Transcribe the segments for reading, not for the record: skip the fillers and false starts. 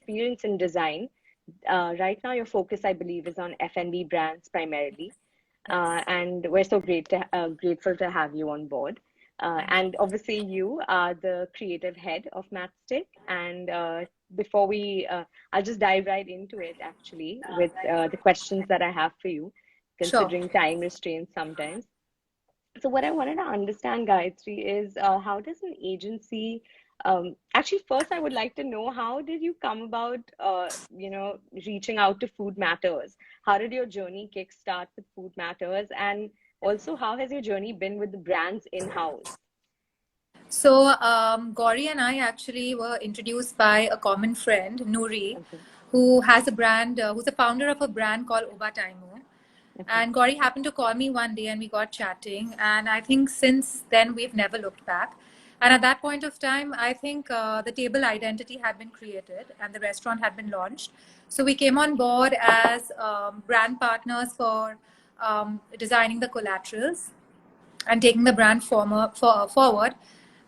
experience in design. Right now, your focus, I believe, is on F&B brands primarily. Yes. And we're so grateful to have you on board. Thank you. And obviously, you are the creative head of Matchstick. And before I'll just dive right into it actually with the questions that I have for you, Sure. considering time restraints sometimes. So what I wanted to understand, Gayatri, is how does an agency actually first I would like to know how did you come about reaching out to Food Matters? How did your journey kickstart with Food Matters? And also how has your journey been with the brands in-house? So, Gauri and I actually were introduced by a common friend, Nuri, Okay, who has a brand, who's the founder of a brand called Oba Taimo. okay, And Gauri happened to call me one day and we got chatting. And I think since then, we've never looked back. And at that point of time, I think the table identity had been created and the restaurant had been launched. So we came on board as brand partners for designing the collaterals and taking the brand forward.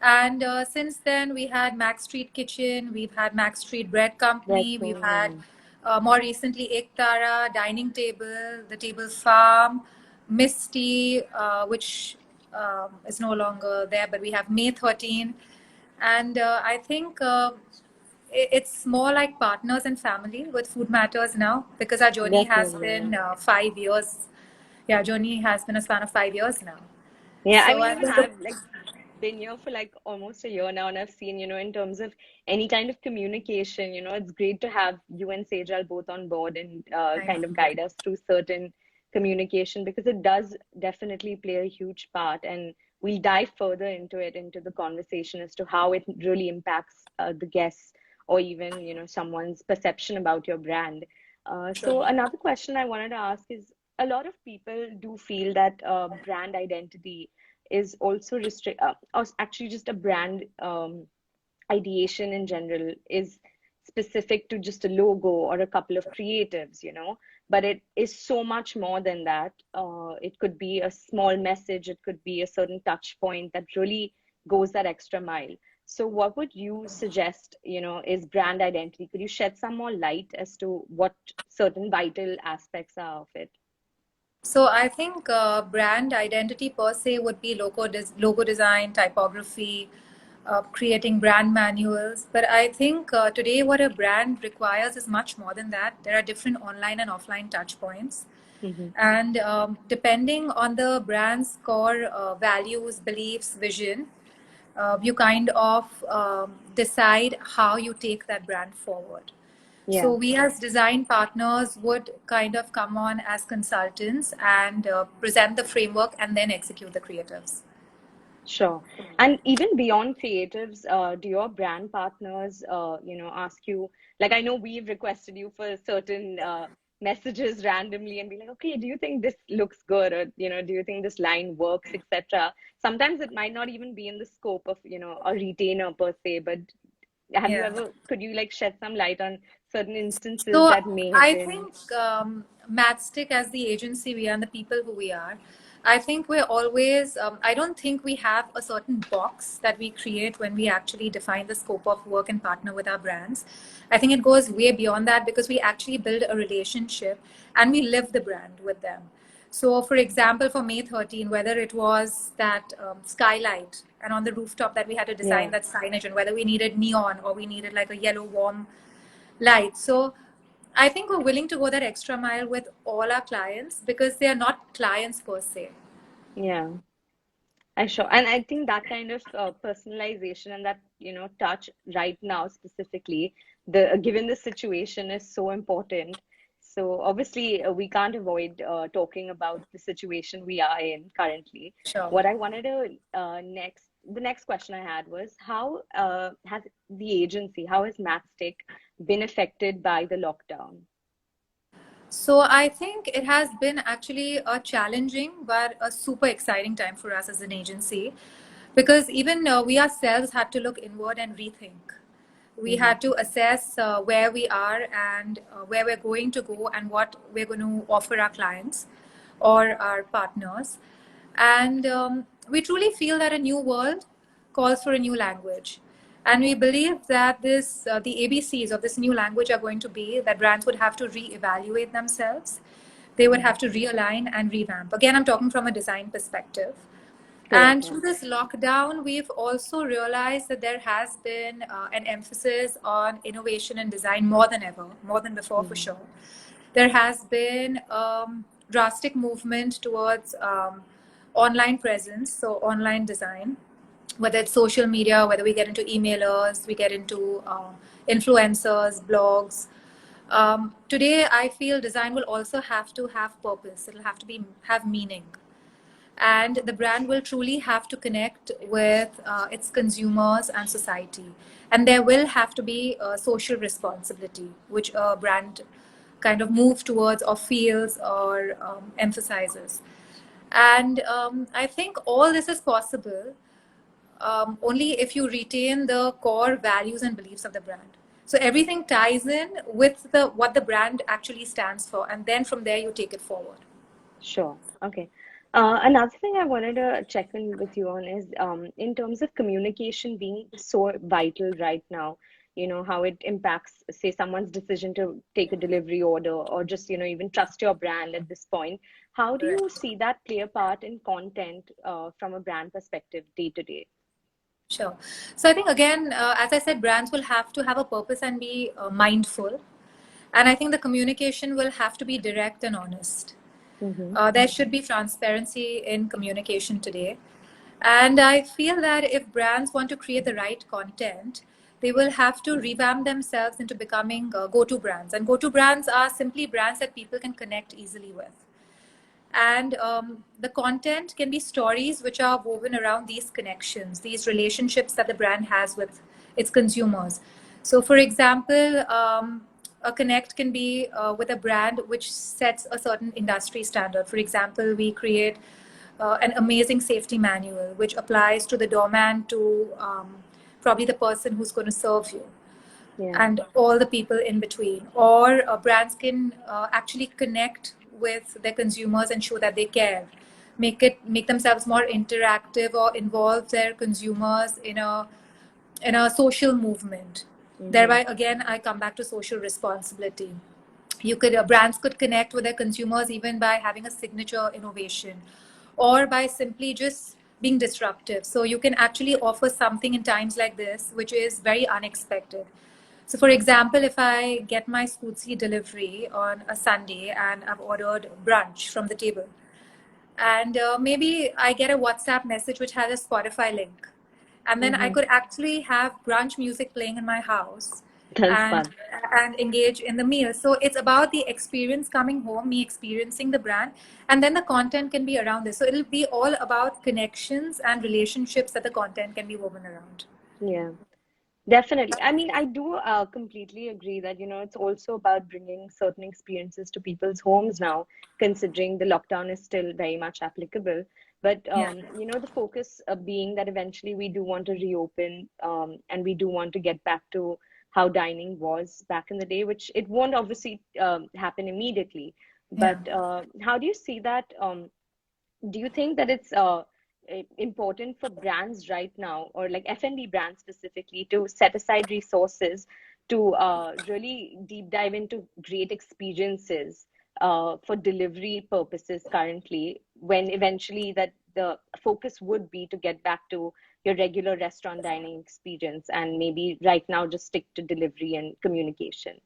And since then, we had Max Street Kitchen, we've had Max Street Bread that's Company, we've had so more recently Ek Tara, Dining Table, The Table Farm, Misty, which is no longer there, but we have May 13. And I think it's more like partners and family with Food Matters now because our journey has definitely. been 5 years. Yeah, journey has been a span of 5 years now. Yeah, I So mean, I even think I've like been here for like almost a year now, and I've seen, in terms of any kind of communication, it's great to have you and Sejal both on board and thank kind of you. guide us through certain communication because it does definitely play a huge part. And we'll dive further into it, into the conversation as to how it really impacts the guests or even, someone's perception about your brand. True. So another question I wanted to ask is, a lot of people do feel that brand identity is also or actually just a brand ideation in general is specific to just a logo or a couple of creatives, but it is so much more than that. It could be a small message, it could be a certain touch point that really goes that extra mile. So what would you suggest, is brand identity? Could you shed some more light as to what certain vital aspects are of it? So I think brand identity per se would be logo design, typography, creating brand manuals. But I think today what a brand requires is much more than that. There are different online and offline touch points. Hmm. And depending on the brand's core values, beliefs, vision, you kind of decide how you take that brand forward. Yeah. So we as design partners would kind of come on as consultants and present the framework and then execute the creatives. Sure. And even beyond creatives, do your brand partners, ask you, like I know we've requested you for certain messages randomly and be like, okay, do you think this looks good? Or, do you think this line works, etc. Sometimes it might not even be in the scope of, a retainer per se, but Yeah. could you like shed some light on certain instances So that may have I been, think Matchstick as the agency we are and the people who we are, I think we're always, I don't think we have a certain box that we create when we actually define the scope of work and partner with our brands. I think it goes way beyond that because we actually build a relationship and we live the brand with them. So, for example, for May 13, whether it was that skylight and on the rooftop that we had to yeah. design that signage and whether we needed neon or we needed like a yellow warm light. So I think we're willing to go that extra mile with all our clients because they are not clients per se. Yeah. I sure, and I think that kind of personalization and that touch right now specifically, the given the situation is so important. So obviously we can't avoid talking about the situation we are in currently. Sure. What I wanted to the next question I had was how has the agency, how has Matchstick been affected by the lockdown? So I think it has been actually a challenging but a super exciting time for us as an agency because even we ourselves had to look inward and rethink. We Hmm. had to assess where we are and where we're going to go and what we're going to offer our clients or our partners. And we truly feel that a new world calls for a new language. And we believe that the ABCs of this new language are going to be that brands would have to reevaluate themselves. They would have Mhm. to realign and revamp. Again, I'm talking from a design perspective. Correct, And yeah. through this lockdown, we've also realized that there has been an emphasis on innovation and design more than ever, more than before for Mhm. sure. There has been drastic movement towards online presence, so online design, whether it's social media, whether we get into emailers, we get into influencers, blogs. Today, I feel design will also have to have purpose. It'll have to be have meaning, and the brand will truly have to connect with its consumers and society. And there will have to be a social responsibility, which a brand kind of move towards or feels or emphasizes. And I think all this is possible only if you retain the core values and beliefs of the brand. So everything ties in with the what the brand actually stands for, and then from there you take it forward. Sure. Okay. Another thing I wanted to check in with you on is in terms of communication being so vital right now, how it impacts, say, someone's decision to take a delivery order or just, even trust your brand at this point. How do you Correct. see that play a part in content from a brand perspective day to day? Sure. So I think again, as I said, brands will have to have a purpose and be mindful. And I think the communication will have to be direct and honest. Mm-hmm. There should be transparency in communication today. And I feel that if brands want to create the right content, they will have to revamp themselves into becoming go-to brands. And go-to brands are simply brands that people can connect easily with. And the content can be stories which are woven around these connections, these relationships that the brand has with its consumers. So, for example, a connect can be with a brand which sets a certain industry standard. For example, we create an amazing safety manual which applies to the doorman to probably the person who's going to serve you Yeah. and all the people in between. Or brands can actually connect with their consumers and show that they care, make themselves more interactive or involve their consumers in a social movement. Mm-hmm. Thereby, again, I come back to social responsibility. You could brands could connect with their consumers even by having a signature innovation or by simply just being disruptive. So you can actually offer something in times like this which is very unexpected. So for example, if I get my Scootsie delivery on a Sunday and I've ordered brunch from the table, and maybe I get a WhatsApp message which has a Spotify link, and then I Mm-hmm. could actually have brunch music playing in my house, That's and fun. engage in the meal. So it's about the experience coming home, me experiencing the brand, and then the content can be around this. So it'll be all about connections and relationships that the content can be woven around. Yeah. Definitely. I mean, I do completely agree that, it's also about bringing certain experiences to people's homes now, considering the lockdown is still very much applicable. But, Yeah. the focus being that eventually we do want to reopen and we do want to get back to how dining was back in the day, which it won't obviously happen immediately. Yeah. But how do you see that? Do you think that it's important for brands right now, or like F&B brands specifically, to set aside resources to really deep dive into great experiences for delivery purposes currently, when eventually that the focus would be to get back to your regular restaurant dining experience and maybe right now just stick to delivery and communication?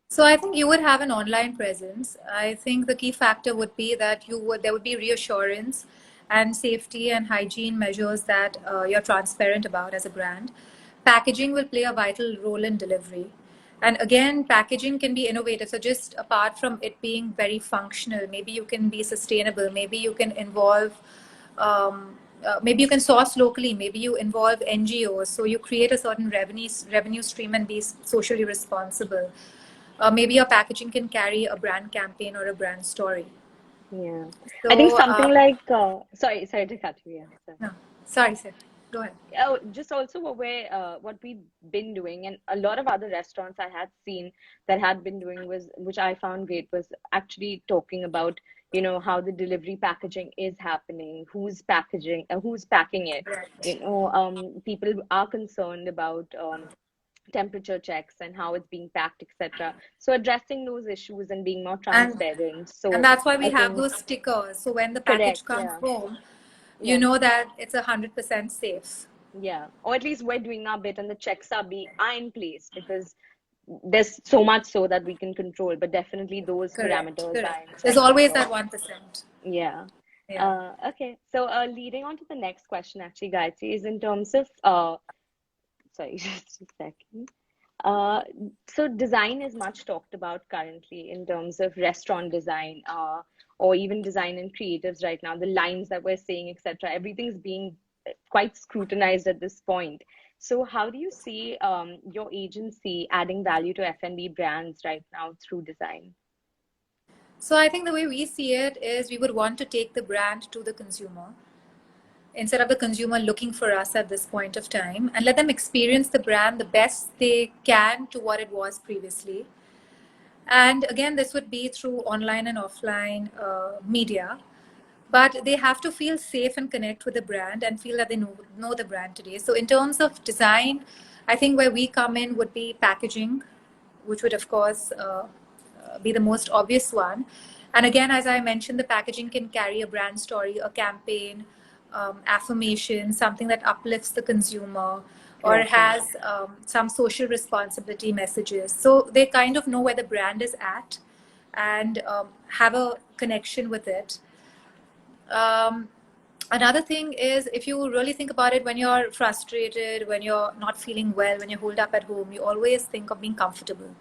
So I think you would have an online presence. I think the key factor would be that there would be reassurance and safety and hygiene measures that you're transparent about as a brand. Packaging will play a vital role in delivery. And again, packaging can be innovative. So just apart from it being very functional, maybe you can be sustainable. Maybe you can involve maybe you can source locally, maybe you involve NGOs, so you create a certain revenue stream and be socially responsible. Maybe your packaging can carry a brand campaign or a brand story. Yeah. I think So, something like sorry to cut you. Yeah. no, sorry, sir. Go ahead. Oh, just also what we've been doing, and a lot of other restaurants I had seen that had been doing was, which I found great, was actually talking about, how the delivery packaging is happening, who's packing it. Right. People are concerned about temperature checks and how it's being packed, etc. So addressing those issues and being more And transparent. and So that's why we I have think those stickers. So when the correct, package comes yeah, home, you yeah. know that it's 100% safe. Yeah, or at least we're doing our bit and the checks are in place, because there's so much so that we can control, but definitely those Correct, parameters correct. are in There's check for always sure. that 1%. Yeah. Yeah. Okay. So leading on to the next question, actually, Gayatri, is in terms of sorry, just a second. Uh, so design is much talked about currently in terms of restaurant design, or even design and creatives right now. The lines that we're seeing, etc. Everything's being quite scrutinized at this point. So how do you see your agency adding value to F&B brands right now through design? So I think the way we see it is we would want to take the brand to the consumer instead of the consumer looking for us at this point of time, and let them experience the brand the best they can to what it was previously. And again, this would be through online and offline media, but they have to feel safe and connect with the brand and feel that they know the brand today. So in terms of design, I think where we come in would be packaging, which would of course be the most obvious one. And again, as I mentioned, the packaging can carry a brand story, a campaign, affirmation, something that uplifts the consumer, or Correct, yeah. has some social responsibility messages. So they kind of know where the brand is at and have a connection with it. Um, Another thing is, if you really think about it, when you're frustrated, when you're not feeling well, when you're holed up at home, you always think of being comfortable.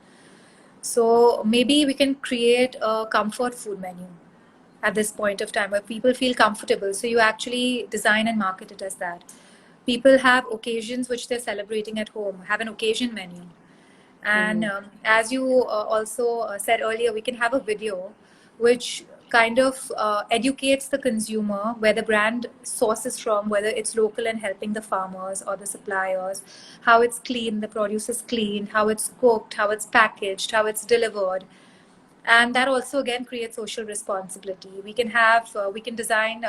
So maybe we can create a comfort food menu at this point of time where people feel comfortable. So you actually design and market it as that. People have occasions which they're celebrating at home, have an occasion menu. And Mm-hmm. as you also said earlier, we can have a video which kind of educates the consumer where the brand sources from, whether it's local and helping the farmers or the suppliers, how it's clean, the produce is clean, how it's cooked, how it's packaged, how it's delivered. And that also again creates social responsibility. We can design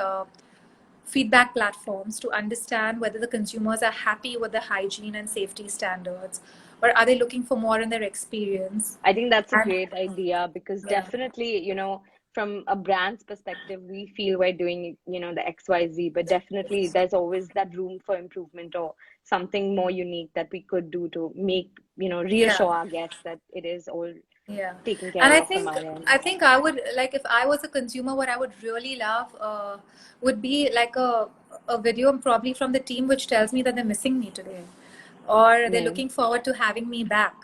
feedback platforms to understand whether the consumers are happy with the hygiene and safety standards, or are they looking for more in their experience. I think that's a And great idea, because yeah, definitely, from a brand's perspective, we feel we're doing, the XYZ, but definitely there's always that room for improvement or something more unique that we could do to make, yeah, reassure our guests that it is all yeah. taken And care of from our end. I think I would like, if I was a consumer, what I would really love would be like a video probably from the team which tells me that they're missing me today, or they're Yeah, looking forward to having me back.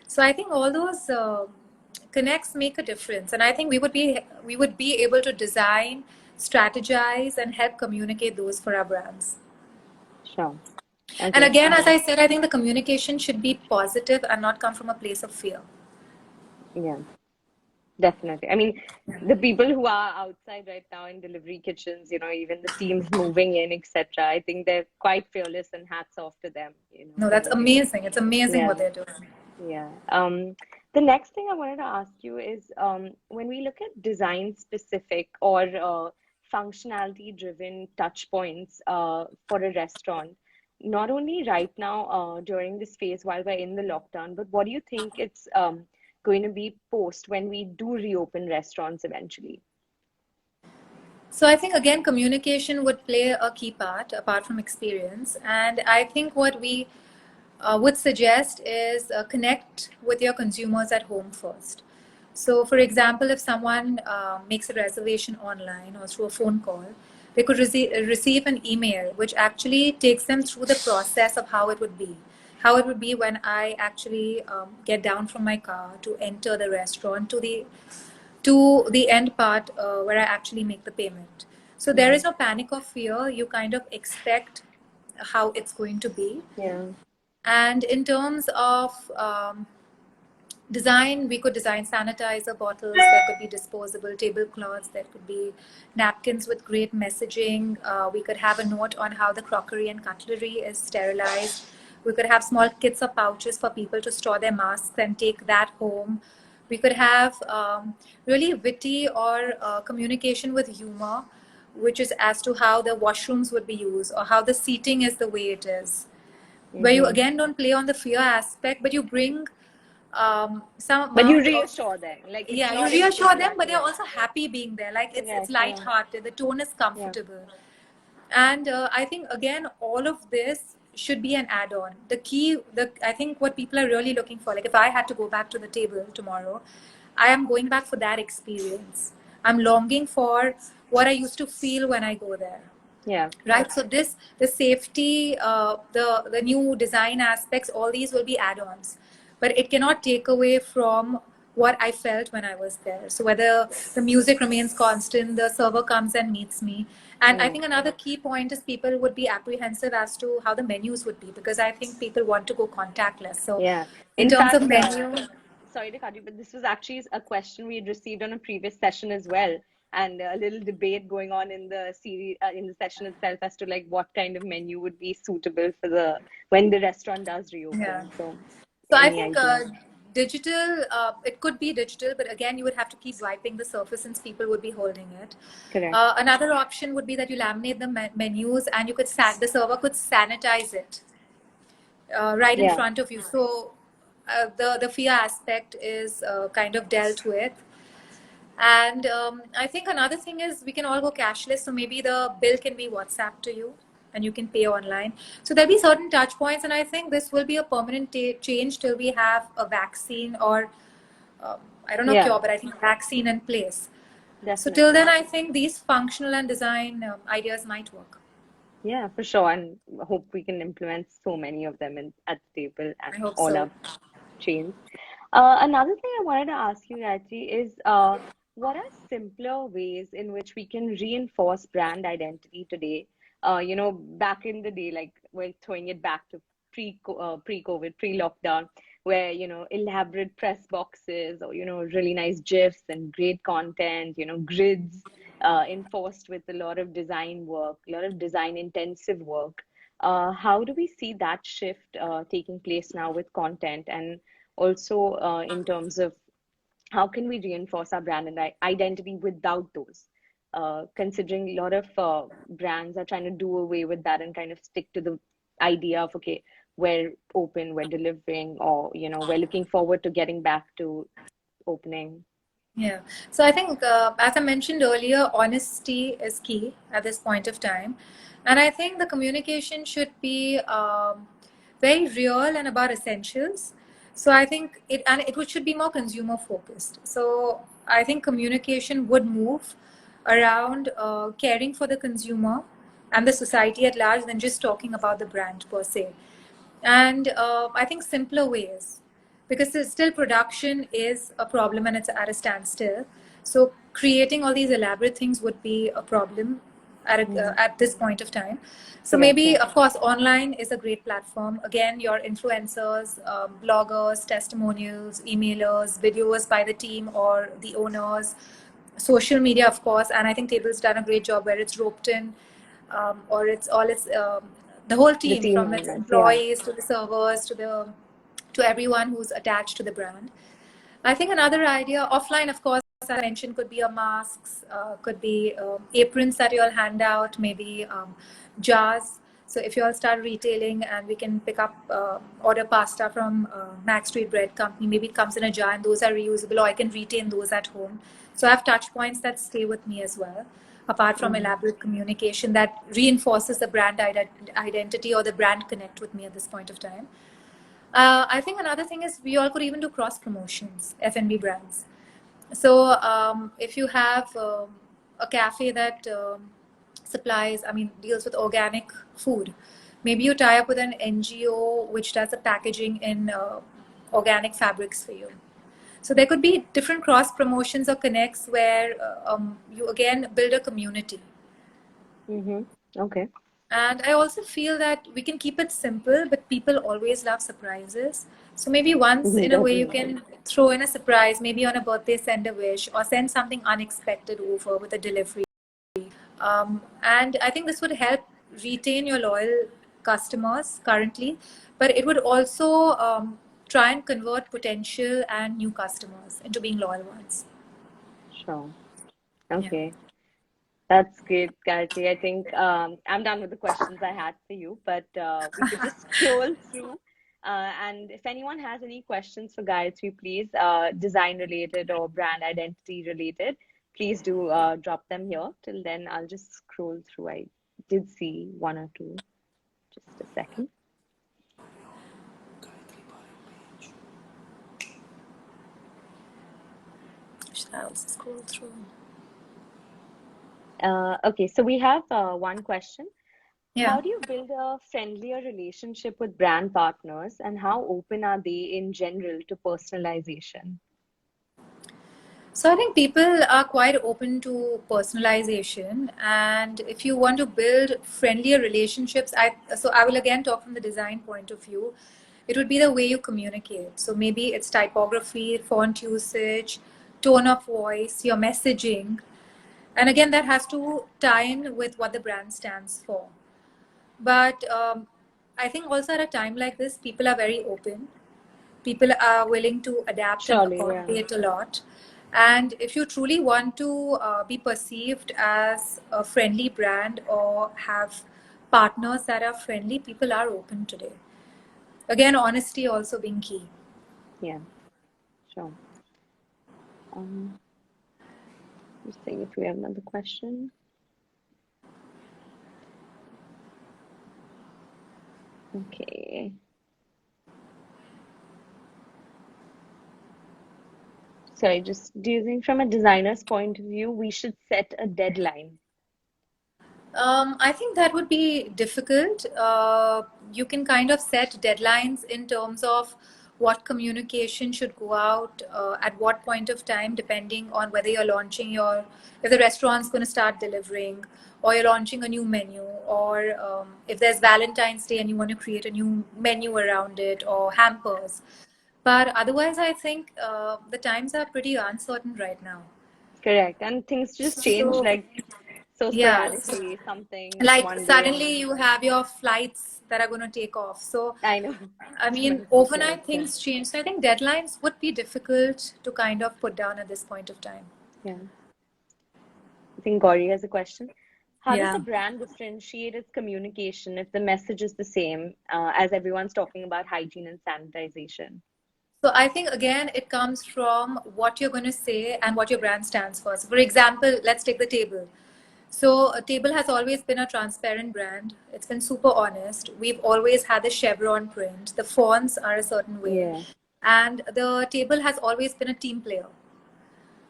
So I think all those connects make a difference, and I think we would be able to design, strategize, and help communicate those for our brands. sure. And Okay. again, as I said, I think the communication should be positive and not come from a place of fear. Yeah. Definitely. I mean, the people who are outside right now in delivery kitchens, even the teams moving in, etc., I think they're quite fearless, and hats off to them, No, for that's what they do. amazing. It's amazing what Yeah, they're doing. yeah. The next thing I wanted to ask you is, when we look at design specific or functionality driven touch points for a restaurant, not only right now during this phase while we're in the lockdown, but what do you think it's going to be post when we do reopen restaurants eventually? So I think again, communication would play a key part apart from experience. And I think what we would suggest is connect with your consumers at home first. So, for example, if someone makes a reservation online or through a phone call, they could receive an email which actually takes them through the process of how it would be. How it would be when I actually get down from my car to enter the restaurant to the end part where I actually make the payment. So there Hmm. is no panic or fear. You kind of expect how it's going to be. Yeah. And in terms of design, we could design sanitizer bottles, there could be disposable tablecloths, there could be napkins with great messaging. We could have a note on how the crockery and cutlery is sterilized. We could have small kits or pouches for people to store their masks and take that home. We could have really witty or communication with humor, which is as to how the washrooms would be used or how the seating is the way it is, where you Mm-hmm. again don't play on the fear aspect, but you bring some But you amount of, reassure them, like it's yeah, you not anything reassure them, that, but they're yeah, also happy being there. Like it's yes, yeah, light-hearted, the tone is yeah, comfortable, and I think again all of this should be an add-on. The key, the I think what people are really looking for, like if I had to go back to the table tomorrow, I am going back for that experience. I'm longing for what I used to feel when I go there, yeah, right? So this, the safety, the new design aspects, all these will be add-ons, but it cannot take away from what I felt when I was there. So whether the music remains constant, the server comes and meets me. And I mm, think another key point is people would be apprehensive as to how the menus would be, because I think people want to go contactless. So yeah. in In terms of fact, menu, sorry to cut you, but this was actually a question we had received on a previous session as well, and a little debate going on in the series, in the session itself, as to like what kind of menu would be suitable for the when the restaurant does yeah. reopen. So, So I any think idea? digital, it could be digital, but again, you would have to keep wiping the surface since people would be holding it. Correct. Another option would be that you laminate the menus and you could the server could sanitize it right in Yeah, front of you. So the fear aspect is kind of dealt with. And I think another thing is we can all go cashless. So maybe the bill can be WhatsApp to you and you can pay online. So there'll be certain touch points. And I think this will be a permanent change till we have a vaccine or I don't know yeah, cure, but I think vaccine in place. So till definitely. then, I think these functional and design ideas might work. Yeah, for sure. And hope we can implement so many of them at the table I and hope all so. our chains. Another thing I wanted to ask you, Gayatri, is what are simpler ways in which we can reinforce brand identity today? Back in the day, like we're throwing it back to pre-COVID, pre-lockdown, where elaborate press boxes or really nice GIFs and great content, grids enforced with a lot of design work, a lot of design intensive work. How do we see that shift taking place now with content, and also in terms of how can we reinforce our brand and identity without those? Considering a lot of brands are trying to do away with that and kind of stick to the idea of, okay, we're open, we're delivering, or we're looking forward to getting back to opening. Yeah. So I think, as I mentioned earlier, honesty is key at this point of time. And I think the communication should be very real and about essentials. So I think should be more consumer focused. So I think communication would move around caring for the consumer and the society at large than just talking about the brand per se. And I think simpler ways, because still production is a problem and it's at a standstill. So creating all these elaborate things would be a problem Hmm. at this point of time. So Correct, maybe, yeah. of course, online is a great platform. Again, your influencers, bloggers, testimonials, emailers, videos by the team or the owners, social media, of course. And I think Table's done a great job where it's roped in, or it's all its the whole The team, team from its members, yeah. employees to the servers to everyone who's attached to the brand. I think another idea offline, of course, as I mentioned, could be a masks, could be aprons that you all hand out, maybe jars. So if you all start retailing and we can pick up, order pasta from Max Street Bread Company, maybe it comes in a jar and those are reusable, or I can retain those at home. So I have touch points that stay with me as well, apart from Hmm. elaborate communication that reinforces the brand identity or the brand connect with me at this point of time. I think another thing is we all could even do cross promotions, F&B brands. So if you have a cafe that supplies, I mean, deals with organic food, maybe you tie up with an NGO which does the packaging in organic fabrics for you. So there could be different cross promotions or connects where you again build a community. Hmm. Okay. And I also feel that we can keep it simple, but people always love surprises. So maybe once in a way you Definitely. can throw in a surprise, maybe on a birthday, send a wish, or send something unexpected over with a delivery. And I think this would help retain your loyal customers currently, but it would also try and convert potential and new customers into being loyal ones. Sure. Yeah. Okay. That's great, Gayatri. I think I'm done with the questions I had for you, but we could just scroll through. And if anyone has any questions for Gayatri, please, design related or brand identity related, please do drop them here. Till then, I'll just scroll through. I did see one or two. Just a second. Should I also scroll through? Okay, so we have one question. Yeah. How do you build a friendlier relationship with brand partners, and how open are they in general to personalization? So I think people are quite open to personalization, and if you want to build friendlier relationships, I will again talk from the design point of view. It would be the way you communicate. So maybe it's typography, font usage, tone of voice, your messaging, and again that has to tie in with what the brand stands for. But I think also at a time like this, people are very open. People are willing to adapt and Surely, yeah. accommodate a lot. And if you truly want to be perceived as a friendly brand or have partners that are friendly, people are open today. Again, honesty also being key. Yeah, sure. Um, just seeing if we have another question. Okay. Sorry, just do you think from a designer's point of view, we should set a deadline? I think that would be difficult. You can kind of set deadlines in terms of what communication should go out at what point of time, depending on whether you're launching if the restaurant's going to start delivering, or you're launching a new menu, or if there's Valentine's Day and you want to create a new menu around it, or hampers. But otherwise, I think the times are pretty uncertain right now. Correct. And things just change So, like so yeah. sporadically, something Like one day and suddenly you have your flights that are going to take off. So I know I it's mean, quite overnight chaotic. things change. So I think deadlines would be difficult to kind of put down at this point of time. Yeah. I think Gauri has a question. How does a Yeah. brand differentiate its communication if the message is the same, as everyone's talking about hygiene and sanitization? So I think again it comes from what you're going to say and what your brand stands for. So for example, let's take the table. So a table has always been a transparent brand. It's been super honest. We've always had the chevron print. The fonts are a certain way. Yeah. And the table has always been a team player.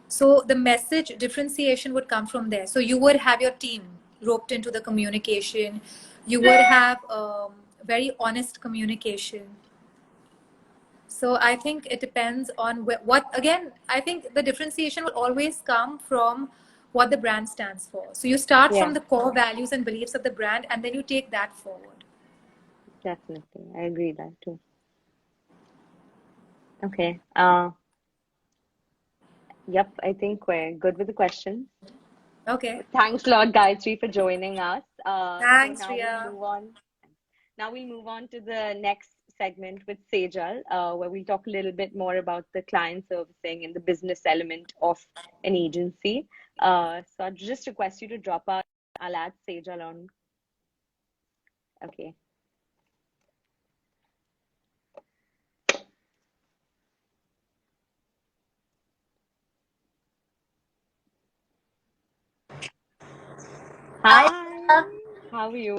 So the message differentiation would come from there. So you would have your team roped into the communication. You would have very honest communication. So I think it depends on again, I think the differentiation will always come from what the brand stands for. So you start Yeah, from the core values and beliefs of the brand, and then you take that forward. definitely. I agree that too. Okay. Yep, I think we're good with the questions. Okay. Thanks a lot, Gayatri, for joining us. So Thanks, now we'll Ria. move on. Now we'll move on to the next segment with Sejal, where we'll talk a little bit more about the client servicing and the business element of an agency. So I'd just request you to drop out. I'll add Sejal on. Okay. Hi, Hi. how are you?